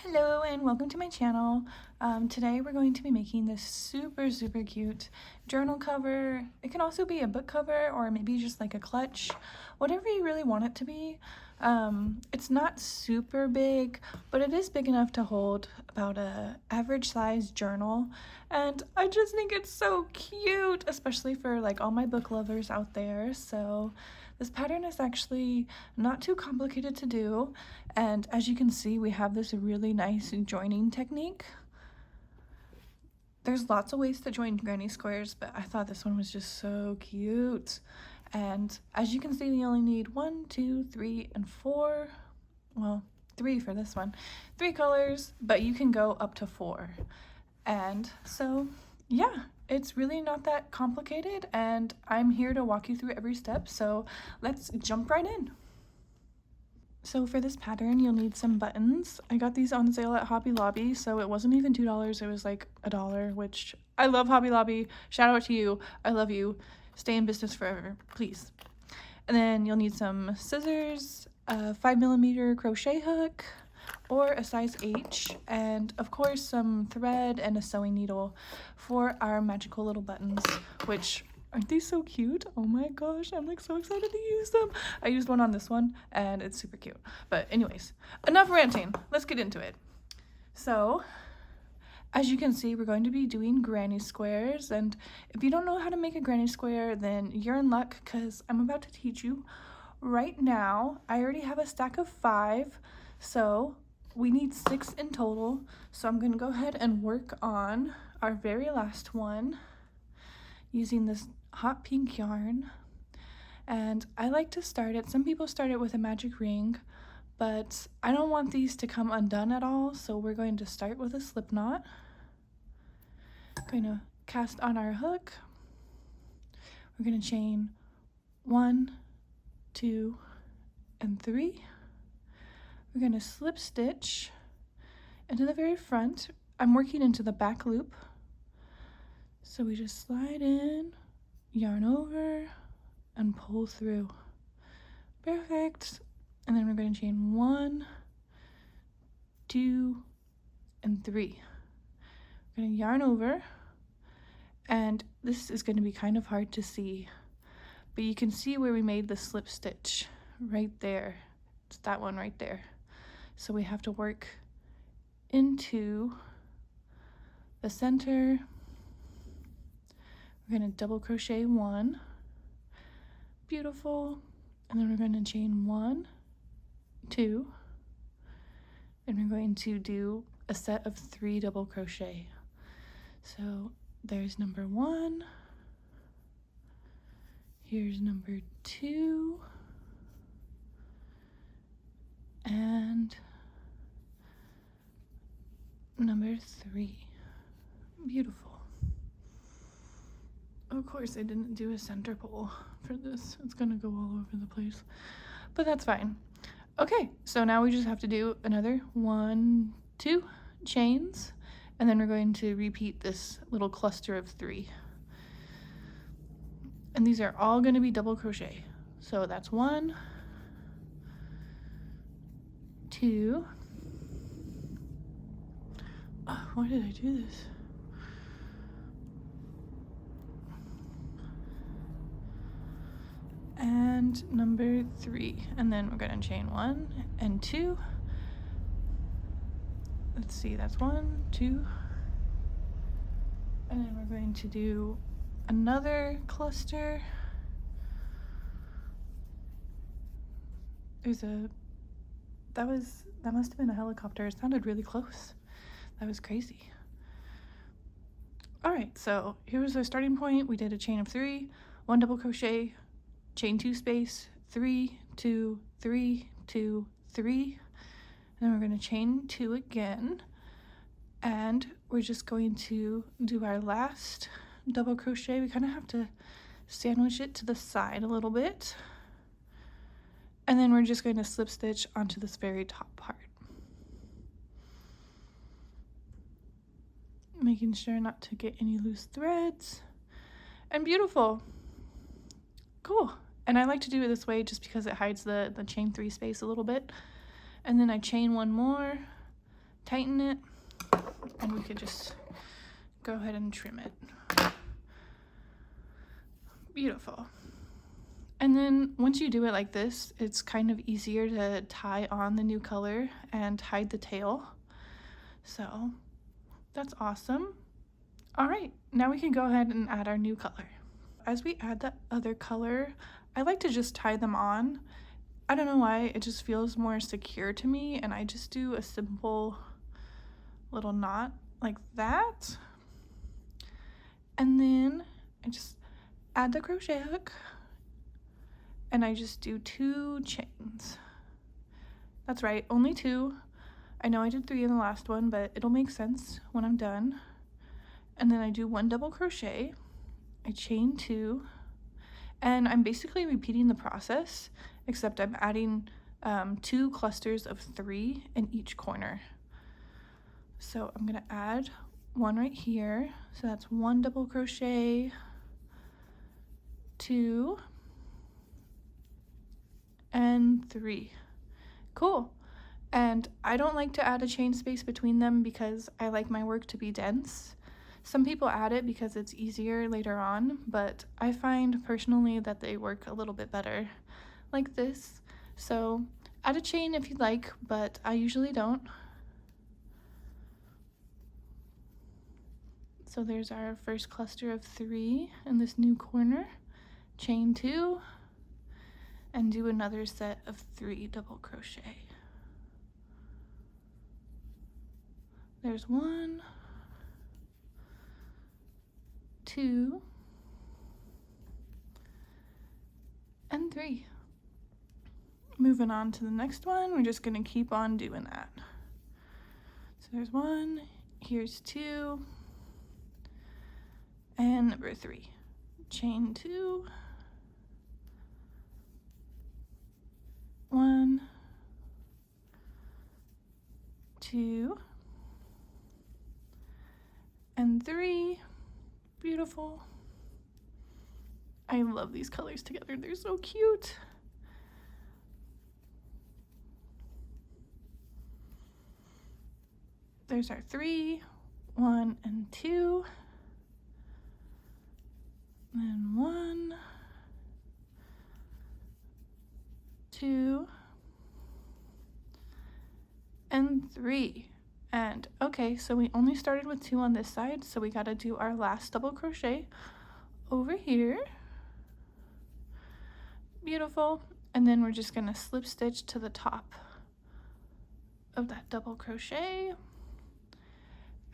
Hello and welcome to my channel. Today we're going to be making this super cute journal cover. It can also be a book cover or maybe just like a clutch, whatever you really want it to be. It's not super big, but it is big enough to hold about a average size journal, and I just think it's so cute, especially for like all my book lovers out there. So this pattern is actually not too complicated to do, and as you can see, we have this really nice joining technique. There's lots of ways to join granny squares, but I thought this one was just so cute. And as you can see, we only need 1, 2, 3, and 4. Well, 3 for this one. 3 colors, but you can go up to 4. And so, yeah, it's really not that complicated, and I'm here to walk you through every step, so let's jump right in. So for this pattern, you'll need some buttons. I got these on sale at Hobby Lobby, so it wasn't even $2, it was like $1, which I love Hobby Lobby. Shout out to you. I love you. Stay in business forever, please. And then you'll need some scissors, a 5mm crochet hook, or a size H, and of course some thread and a sewing needle for our magical little buttons, which aren't these so cute? Oh my gosh, I'm like so excited to use them. I used one on this one and it's super cute. But anyways, enough ranting. Let's get into it. So, as you can see, we're going to be doing granny squares, and if you don't know how to make a granny square, then you're in luck because I'm about to teach you right now. I already have a stack of 5, so we need 6 in total. So I'm going to go ahead and work on our very last one using this hot pink yarn. And I like to start it, some people start it with a magic ring, but I don't want these to come undone at all, so we're going to start with a slip knot. Going to cast on our hook. We're going to chain 1, 2, and 3. We're going to slip stitch into the very front. I'm working into the back loop. So we just slide in, yarn over, and pull through. Perfect. And then we're going to chain 1, 2, and 3. We're going to yarn over, and this is going to be kind of hard to see, but you can see where we made the slip stitch right there. It's that one right there. So we have to work into the center. We're going to double crochet 1, beautiful, and then we're going to chain 1, 2, and we're going to do a set of 3 double crochet. So there's number 1, here's number 2, and number 3. Beautiful. Of course I didn't do a center pole for this. It's gonna go all over the place, but that's fine. Okay, so now we just have to do another 1, 2 chains, and then we're going to repeat this little cluster of 3. And these are all going to be double crochet. So that's 1, 2. Oh, why did I do this? And number 3, and then we're going to chain 1 and 2. Let's see, that's 1, 2, and then we're going to do another cluster. There's a that must have been a helicopter. It sounded really close. That was crazy. All right, so here was our starting point. We did a chain of 3, 1 double crochet, chain 2 space, 3, 2, 3, 2, 3, and then we're going to chain 2 again, and we're just going to do our last double crochet. We kind of have to sandwich it to the side a little bit, and then we're just going to slip stitch onto this very top part, making sure not to get any loose threads. And beautiful. Cool. And I like to do it this way just because it hides the chain 3 space a little bit. And then I chain 1 more, tighten it, and we could just go ahead and trim it. Beautiful. And then once you do it like this, it's kind of easier to tie on the new color and hide the tail. So that's awesome. All right, now we can go ahead and add our new color. As we add the other color, I like to just tie them on. I don't know why, it just feels more secure to me, and I just do a simple little knot like that. And then I just add the crochet hook, and I just do 2 chains. That's right, only 2. I know I did 3 in the last one, but it'll make sense when I'm done. And then I do 1 double crochet, I chain 2, and I'm basically repeating the process, except I'm adding 2 clusters of 3 in each corner. So I'm gonna add 1 right here, so that's 1 double crochet, 2, and 3. Cool. And I don't like to add a chain space between them because I like my work to be dense. Some people add it because it's easier later on, but I find personally that they work a little bit better like this. So add a chain if you'd like, but I usually don't. So there's our first cluster of 3 in this new corner. Chain 2, and do another set of 3 double crochet. There's 1, 2, and 3. Moving on to the next one, we're just gonna keep on doing that. So there's 1, here's 2, and number 3. Chain 2, 1, 2, and 3. Beautiful. I love these colors together, they're so cute. There's our 3, 1 and 2, and 1, 2, and 3. And okay, so we only started with 2 on this side, so we got to do our last double crochet over here. Beautiful. And then we're just going to slip stitch to the top of that double crochet.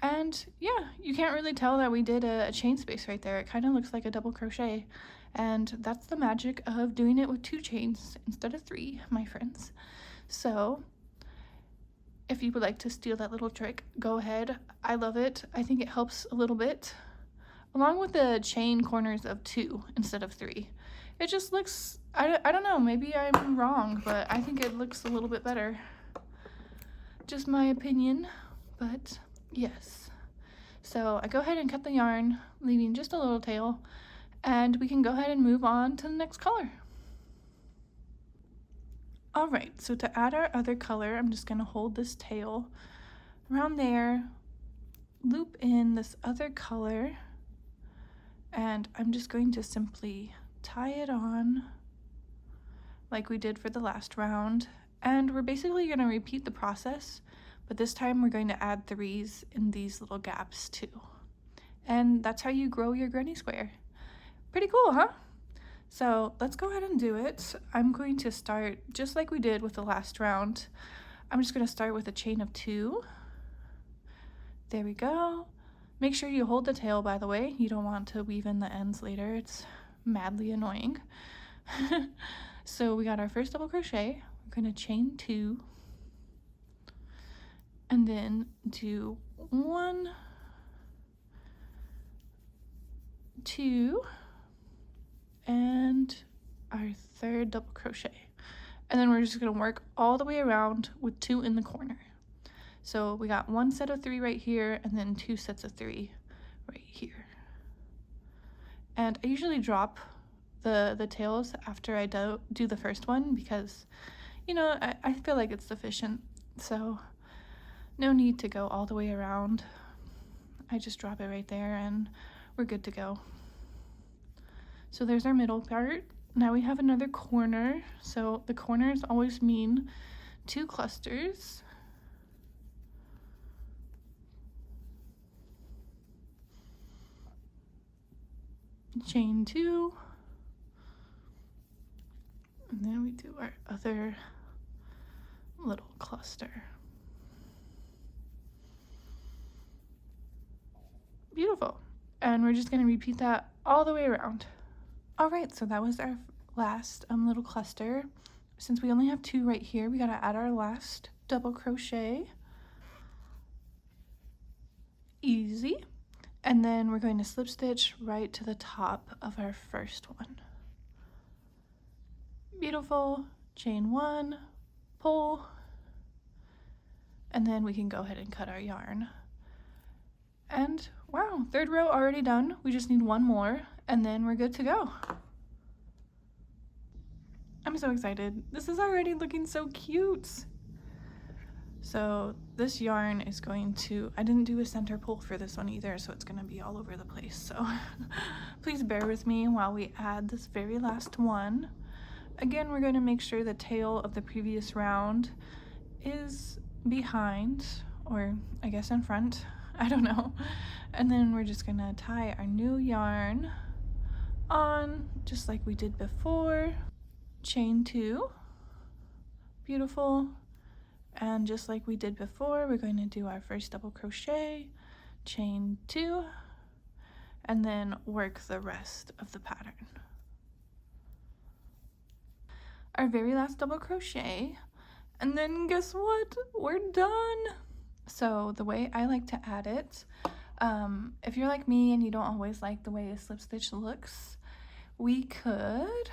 And yeah, you can't really tell that we did a chain space right there. It kind of looks like a double crochet, and that's the magic of doing it with 2 chains instead of 3, my friends. So if you would like to steal that little trick, go ahead. I love it. I think it helps a little bit, along with the chain corners of 2 instead of 3. It just looks, I don't know, maybe I'm wrong, but I think it looks a little bit better. Just my opinion, but yes. So I go ahead and cut the yarn, leaving just a little tail, and we can go ahead and move on to the next color. All right, so to add our other color, I'm just gonna hold this tail around there, loop in this other color, and I'm just going to simply tie it on like we did for the last round. And we're basically gonna repeat the process, but this time we're going to add 3s in these little gaps too. And that's how you grow your granny square. Pretty cool, huh? So let's go ahead and do it. I'm going to start just like we did with the last round. I'm just going to start with a chain of 2. There we go. Make sure you hold the tail, by the way. You don't want to weave in the ends later. It's madly annoying. So we got our first double crochet. We're going to chain 2. And then do 1, 2, and our 3rd double crochet. And then we're just going to work all the way around with 2 in the corner. So we got 1 set of 3 right here, and then 2 sets of 3 right here. And I usually drop the tails after I do the first one because, you know, I feel like it's sufficient. So No need to go all the way around. I just drop it right there and we're good to go. So there's our middle part. Now we have another corner. So the corners always mean 2 clusters. Chain 2. And then we do our other little cluster. Beautiful. And we're just going to repeat that all the way around. All right, so that was our last little cluster. Since we only have 2 right here, we got to add our last double crochet. Easy. And then we're going to slip stitch right to the top of our first one. Beautiful. Chain 1, pull, and then we can go ahead and cut our yarn. And wow, 3rd row already done. We just need 1 more and then we're good to go. I'm so excited. This is already looking so cute. So this yarn is going to, I didn't do a center pull for this one either, so it's going to be all over the place. So please bear with me while we add this very last one. Again, we're going to make sure the tail of the previous round is behind, or I guess in front, I don't know. And then we're just going to tie our new yarn on just like we did before. Chain 2. Beautiful. And just like we did before, we're going to do our first double crochet, chain 2, and then work the rest of the pattern. Our very last double crochet, and then guess what? We're done. So the way I like to add it, if you're like me and you don't always like the way a slip stitch looks, we could,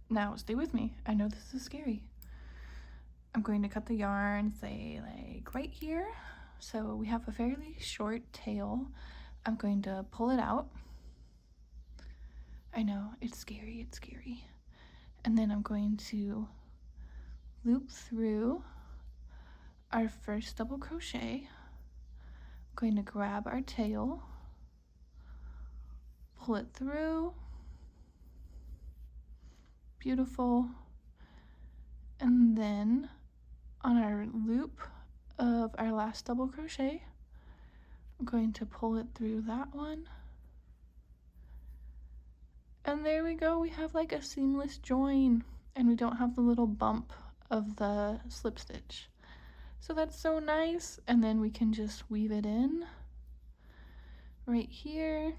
now stay with me, I know this is scary. I'm going to cut the yarn, say like right here. So we have a fairly short tail. I'm going to pull it out. I know, it's scary, it's scary. And then I'm going to loop through our first double crochet. I'm going to grab our tail, pull it through. Beautiful. And then on our loop of our last double crochet, I'm going to pull it through that one. And there we go, we have like a seamless join, and we don't have the little bump of the slip stitch. So that's so nice. And then we can just weave it in right here.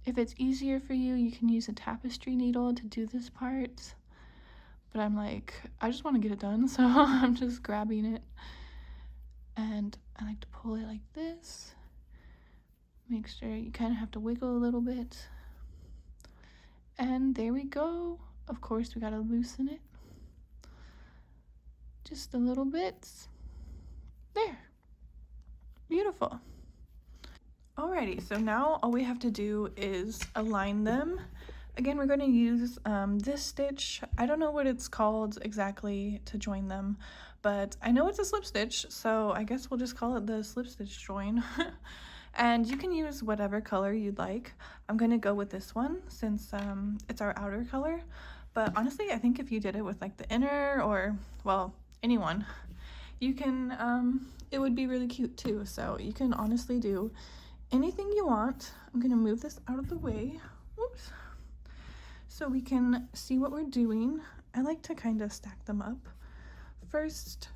If it's easier for you, you can use a tapestry needle to do this part. But I'm like, I just want to get it done, so I'm just grabbing it. And I like to pull it like this. Make sure you kind of have to wiggle a little bit. And there we go. Of course, we got to loosen it. Just a little bit. There. Beautiful. Alrighty, so now all we have to do is align them. Again, we're going to use this stitch. I don't know what it's called exactly to join them, but I know it's a slip stitch, so I guess we'll just call it the slip stitch join. And you can use whatever color you'd like. I'm going to go with this one since it's our outer color, but honestly, I think if you did it with like the inner or, well, anyone, you can, it would be really cute too. So you can honestly do anything you want. I'm going to move this out of the way. Oops. So we can see what we're doing. I like to kind of stack them up first,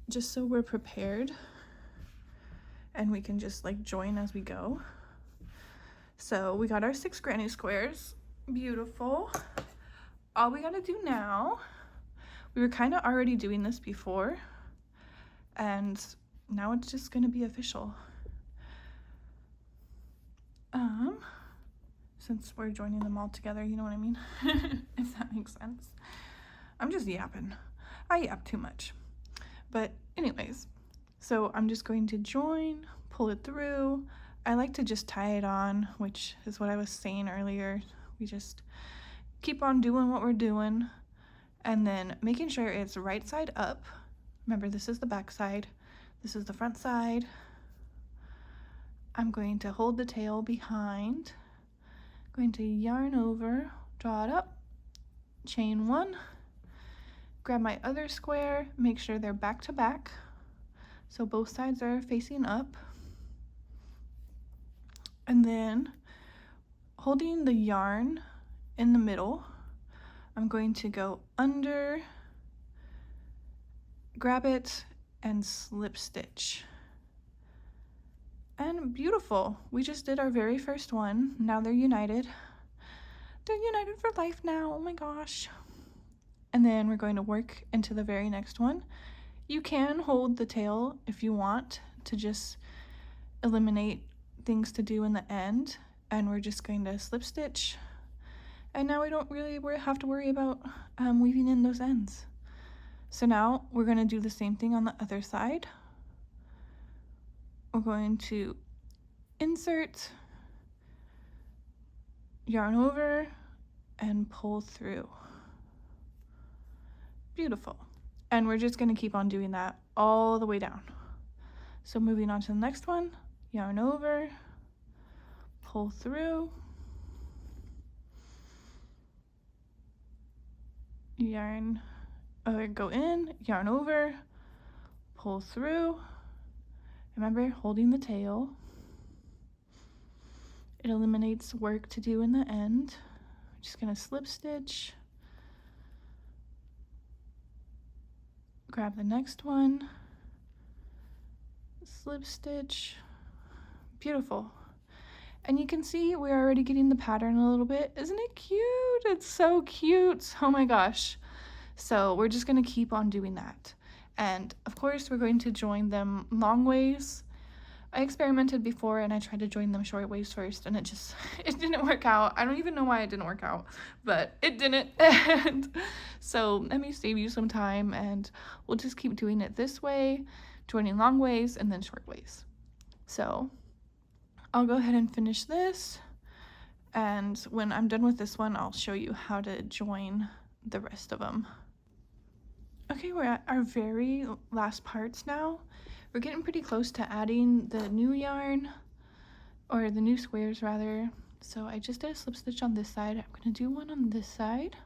just so we're prepared and we can just like join as we go. So we got our 6 granny squares. Beautiful. All we gotta do now, we were kind of already doing this before, and now it's just gonna be official. Since we're joining them all together, you know what I mean? If that makes sense. I'm just yapping. I yap too much. But anyways, so I'm just going to join, pull it through. I like to just tie it on, which is what I was saying earlier. We just keep on doing what we're doing, and then making sure it's right side up. Remember, this is the back side. This is the front side. I'm going to hold the tail behind, going to yarn over, draw it up, chain 1, grab my other square, make sure they're back to back, so both sides are facing up, and then holding the yarn in the middle, I'm going to go under, grab it, and slip stitch. And beautiful, we just did our very first one. Now they're united. They're united for life now, oh my gosh. And then we're going to work into the very next one. You can hold the tail if you want to just eliminate things to do in the end. And we're just going to slip stitch. And now we don't really have to worry about weaving in those ends. So now we're going to do the same thing on the other side. We're going to insert, yarn over, and pull through. Beautiful. And we're just going to keep on doing that all the way down. So moving on to the next one, yarn over, pull through, yarn, go in, yarn over, pull through. Remember, holding the tail. It eliminates work to do in the end. I'm just gonna slip stitch, grab the next one, slip stitch. Beautiful. And you can see we're already getting the pattern a little bit. Isn't it cute? It's so cute. Oh my gosh. So we're just gonna keep on doing that. And of course we're going to join them long ways. I experimented before and I tried to join them short ways first and it didn't work out. I don't even know why it didn't work out, but it didn't. And so let me save you some time and we'll just keep doing it this way, joining long ways and then short ways. So I'll go ahead and finish this. And when I'm done with this one, I'll show you how to join the rest of them. Okay, we're at our very last parts now. We're getting pretty close to adding the new yarn, or the new squares rather. So I just did a slip stitch on this side. I'm gonna do one on this side.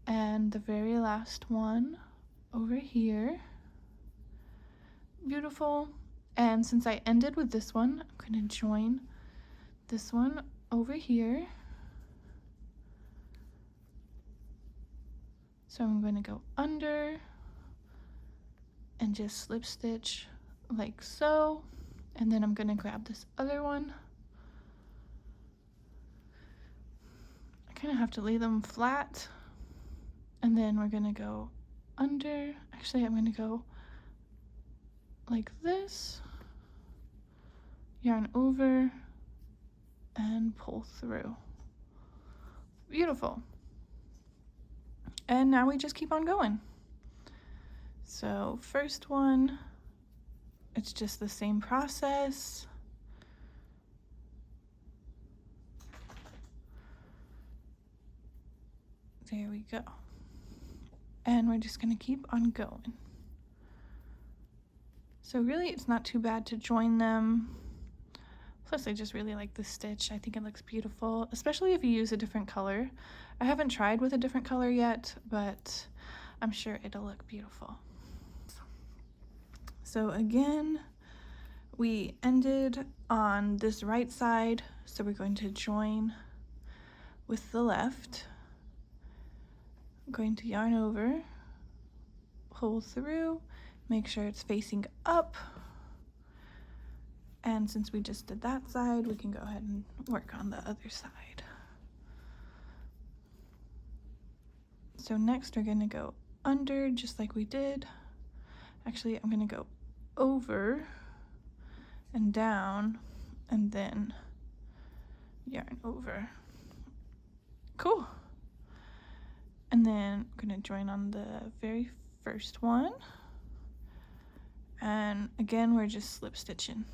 And the very last one over here. Beautiful. And since I ended with this one, I'm gonna join this one over here. So I'm going to go under and just slip stitch like so. And then I'm going to grab this other one. I kind of have to lay them flat. And then we're going to go under. Actually, I'm going to go like this. Yarn over and pull through. Beautiful. And now we just keep on going. So first one, it's just the same process. There we go. And we're just gonna keep on going. So really it's not too bad to join them. Plus I just really like this stitch. I think it looks beautiful, especially if you use a different color. I haven't tried with a different color yet, but I'm sure it'll look beautiful. So again, we ended on this right side, so we're going to join with the left. I'm going to yarn over, pull through, make sure it's facing up. And since we just did that side, we can go ahead and work on the other side. So next we're gonna go under just like we did. Actually, I'm gonna go over and down and then yarn over. Cool. And then I'm gonna join on the very first one. And again, we're just slip stitching.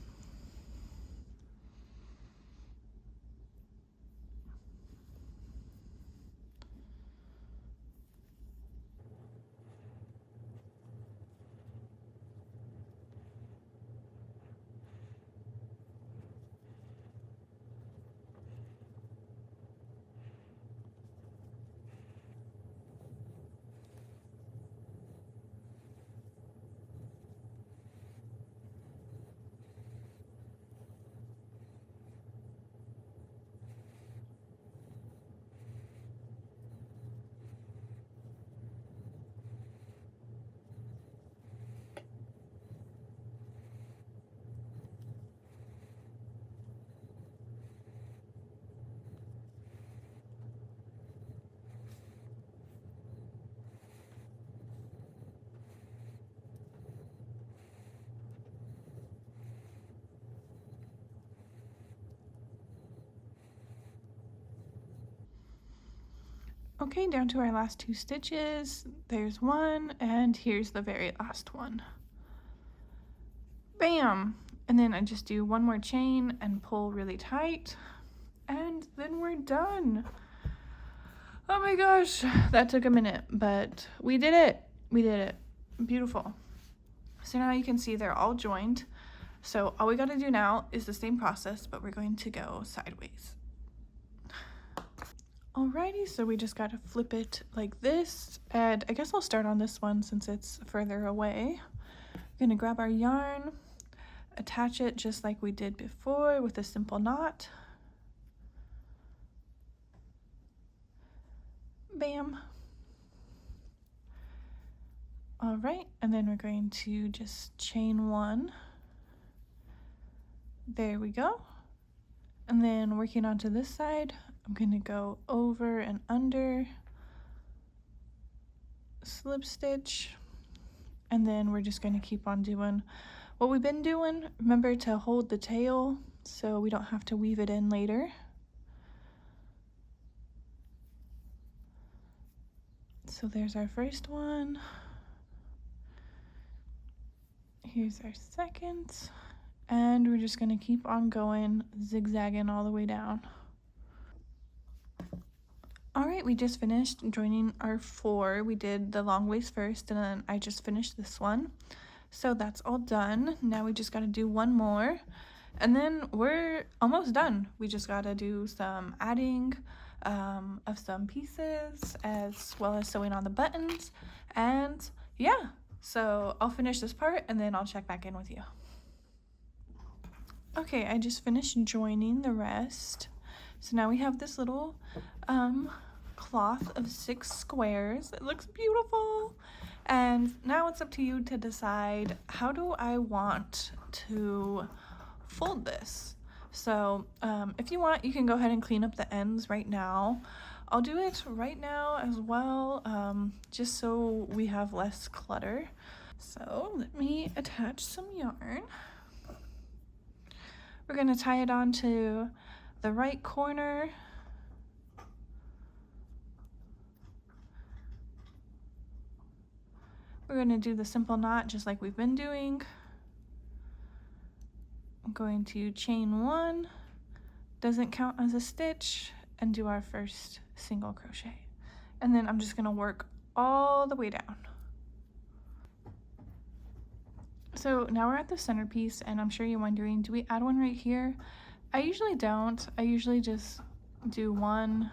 Okay, down to our last 2 stitches. There's one, and here's the very last one. Bam! And then I just do one more chain and pull really tight, and then we're done. Oh my gosh, that took a minute, but we did it. We did it. Beautiful. So now you can see they're all joined. So all we got to do now is the same process, but we're going to go sideways. Alrighty, so we just got to flip it like this, and I guess I'll start on this one since it's further away. We're going to grab our yarn, attach it just like we did before with a simple knot. Bam. All right, and then we're going to just chain 1. There we go. And then working onto this side, I'm going to go over and under, slip stitch, and then we're just going to keep on doing what we've been doing. Remember to hold the tail so we don't have to weave it in later. So there's our first one. Here's our second. And we're just going to keep on going, zigzagging all the way down. Alright, we just finished joining our 4. We did the long waist first, and then I just finished this one. So that's all done. Now we just got to do one more, and then we're almost done. We just got to do some adding of some pieces, as well as sewing on the buttons, and yeah. So I'll finish this part, and then I'll check back in with you. Okay, I just finished joining the rest. So now we have this little cloth of 6 squares. It looks beautiful. And now it's up to you to decide, how do I want to fold this? So if you want, you can go ahead and clean up the ends right now. I'll do it right now as well, just so we have less clutter. So let me attach some yarn. We're going to tie it onto the right corner. We're going to do the simple knot just like we've been doing. I'm going to chain 1, doesn't count as a stitch, and do our first single crochet. And then I'm just going to work all the way down. So now we're at the centerpiece, and I'm sure you're wondering, do we add one right here? I usually don't. I usually just do one,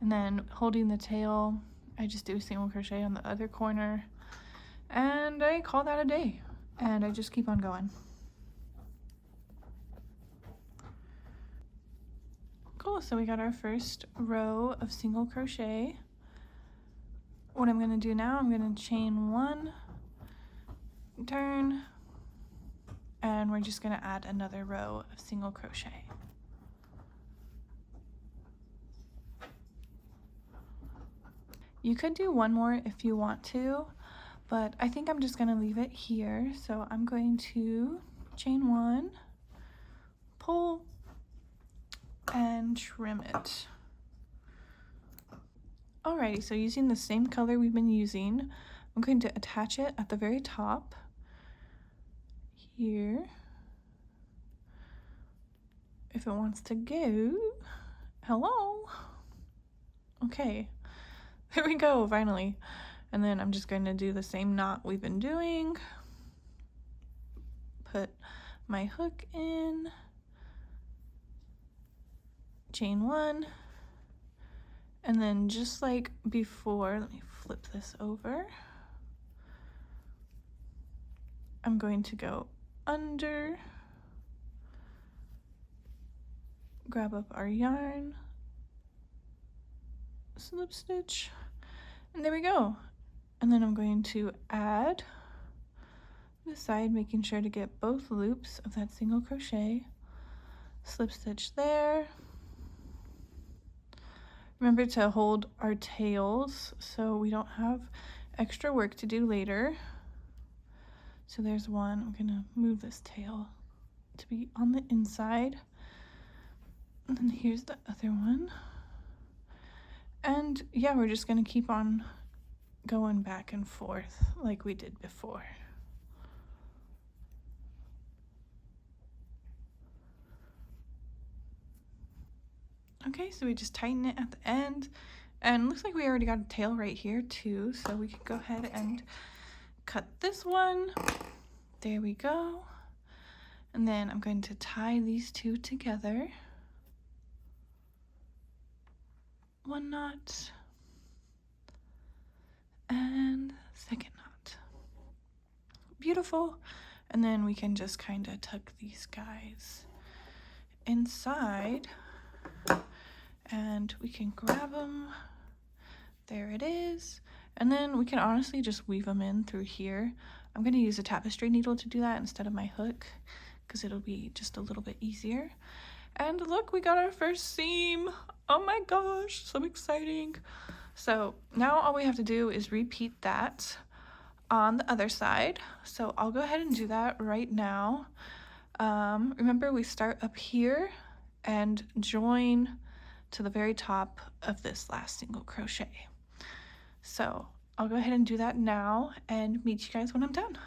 and then holding the tail, I just do a single crochet on the other corner, and I call that a day, and I just keep on going. Cool, so we got our first row of single crochet. What I'm going to do now, I'm going to chain 1, turn, and we're just going to add another row of single crochet. You could do one more if you want to, but I think I'm just going to leave it here. So I'm going to chain 1, pull, and trim it. Alrighty, so using the same color we've been using, I'm going to attach it at the very top here. If it wants to go. Hello. Okay, there we go, finally. And then I'm just going to do the same knot we've been doing. Put my hook in, chain 1, and then just like before, let me flip this over. I'm going to go under, grab up our yarn, slip stitch, and there we go. And then I'm going to add the side, making sure to get both loops of that single crochet, slip stitch there. Remember to hold our tails so we don't have extra work to do later. So there's one. I'm gonna move this tail to be on the inside. And then here's the other one. And yeah, we're just gonna keep on going back and forth like we did before. Okay, so we just tighten it at the end, and looks like we already got a tail right here too, so we can go ahead and cut this one. There we go. And then I'm going to tie these two together. One knot and second knot. Beautiful. And then we can just kind of tuck these guys inside, and we can grab them. There it is. And then we can honestly just weave them in through here. I'm going to use a tapestry needle to do that instead of my hook, because it'll be just a little bit easier. And look, we got our first seam. Oh my gosh, so exciting. So now all we have to do is repeat that on the other side. So I'll go ahead and do that right now. Remember, we start up here and join to the very top of this last single crochet. So I'll go ahead and do that now and meet you guys when I'm done.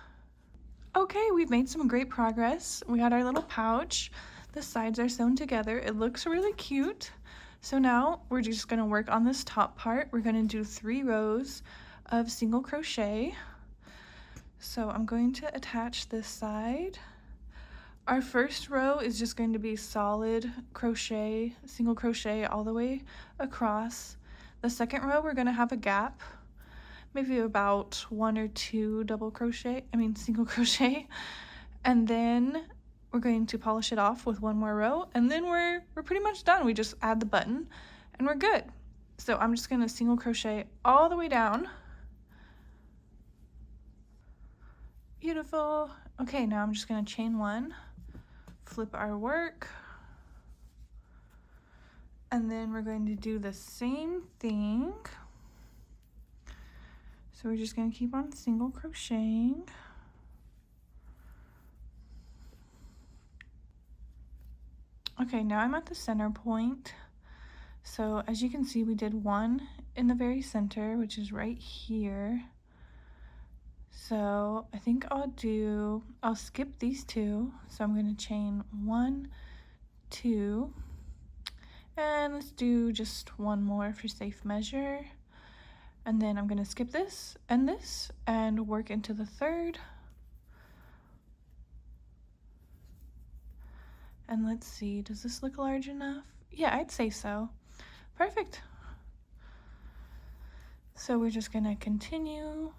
Okay, we've made some great progress. We got our little pouch. The sides are sewn together. It looks really cute. So now we're just gonna work on this top part. We're gonna do 3 rows of single crochet. So I'm going to attach this side. Our first row is just going to be solid crochet, single crochet all the way across. The second row, we're gonna have a gap, maybe about 1 or 2 single crochet. And then we're going to polish it off with 1 more row, and then we're pretty much done. We just add the button and we're good. So I'm just gonna single crochet all the way down. Beautiful. Okay, now I'm just gonna chain 1, flip our work, and then we're going to do the same thing. So we're just gonna keep on single crocheting. Okay, now I'm at the center point. So as you can see, we did 1 in the very center, which is right here. So I think I'll skip these 2. So I'm gonna chain 1, 2, and let's do just 1 more for safe measure. And then I'm gonna skip this and work into the 3rd. And let's see, does this look large enough? Yeah, I'd say so. Perfect. So we're just gonna continue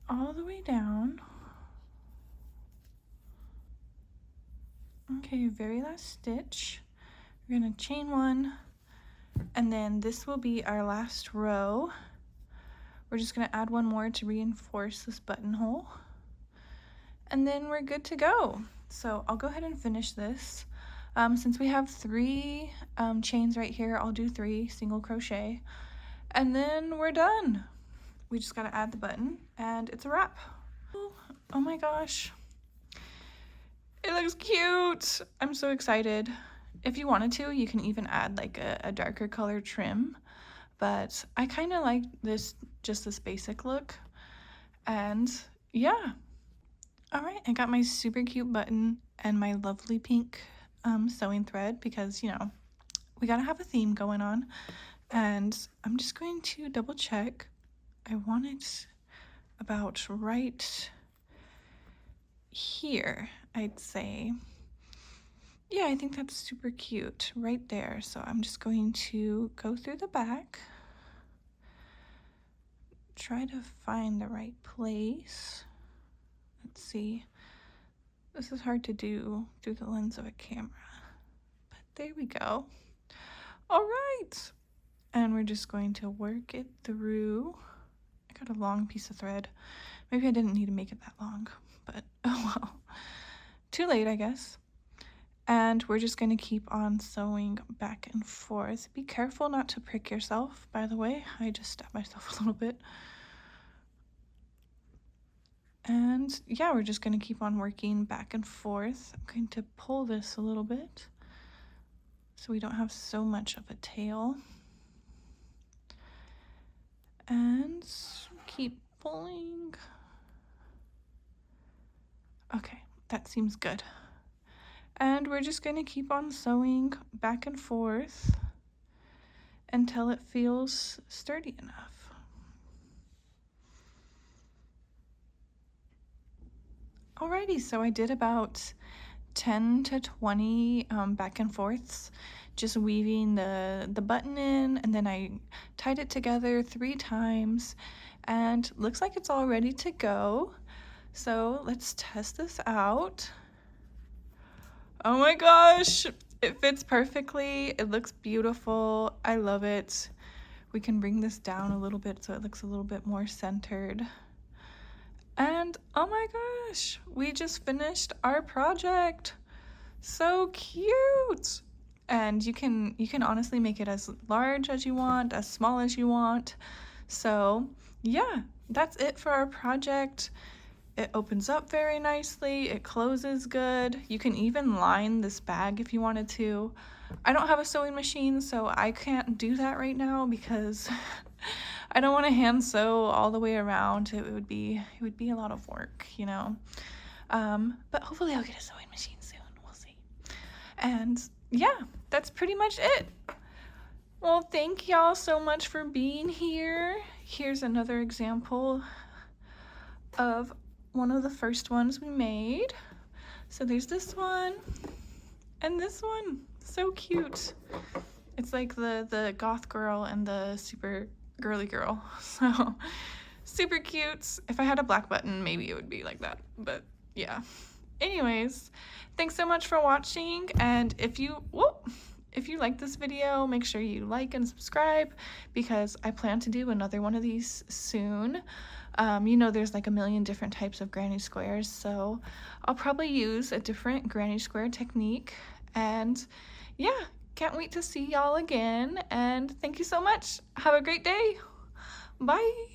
all the way down. Okay, very last stitch. We're gonna chain 1, and then this will be our last row. We're just gonna add 1 more to reinforce this buttonhole, and then we're good to go. So I'll go ahead and finish this. Since we have 3 chains right here, I'll do 3 single crochet, and then we're done. We just gotta add the button, and it's a wrap. Oh my gosh. It looks cute. I'm so excited. If you wanted to, you can even add like a darker color trim, but I kind of like just this basic look. And yeah. All right, I got my super cute button and my lovely pink sewing thread, because, you know, we gotta have a theme going on. And I'm just going to double check. I want it about right here, I'd say. Yeah, I think that's super cute right there. So I'm just going to go through the back, try to find the right place. Let's see. This is hard to do through the lens of a camera, but there we go. All right. And we're just going to work it through. I got a long piece of thread. Maybe I didn't need to make it that long, but oh well. Too late, I guess. And we're just going to keep on sewing back and forth. Be careful not to prick yourself, by the way. I just stabbed myself a little bit. And yeah, we're just going to keep on working back and forth. I'm going to pull this a little bit so we don't have so much of a tail. and keep pulling. Okay, that seems good. And we're just going to keep on sewing back and forth until it feels sturdy enough. Alrighty, so I did about 10 to 20 back and forths, just weaving the button in, and then I tied it together 3 times, and looks like it's all ready to go. So let's test this out. Oh my gosh, it fits perfectly. It looks beautiful. I love it. We can bring this down a little bit so it looks a little bit more centered. And oh my gosh, we just finished our project. So cute. And you can honestly make it as large as you want, as small as you want. So yeah, that's it for our project. It opens up very nicely, it closes good. You can even line this bag if you wanted to. I don't have a sewing machine, so I can't do that right now because I don't want to hand sew all the way around. It would be a lot of work, you know. But hopefully I'll get a sewing machine soon. We'll see. And yeah, that's pretty much it. Well, thank y'all so much for being here. Here's another example of one of the first ones we made. So there's this one and this one. So cute. It's like the goth girl and the super girly girl. So super cute. If I had a black button, maybe it would be like that. But yeah. Anyways, thanks so much for watching, and if you like this video, make sure you like and subscribe because I plan to do another one of these soon. You know, there's like a million different types of granny squares, so I'll probably use a different granny square technique. And yeah, can't wait to see y'all again, and thank you so much. Have a great day. Bye.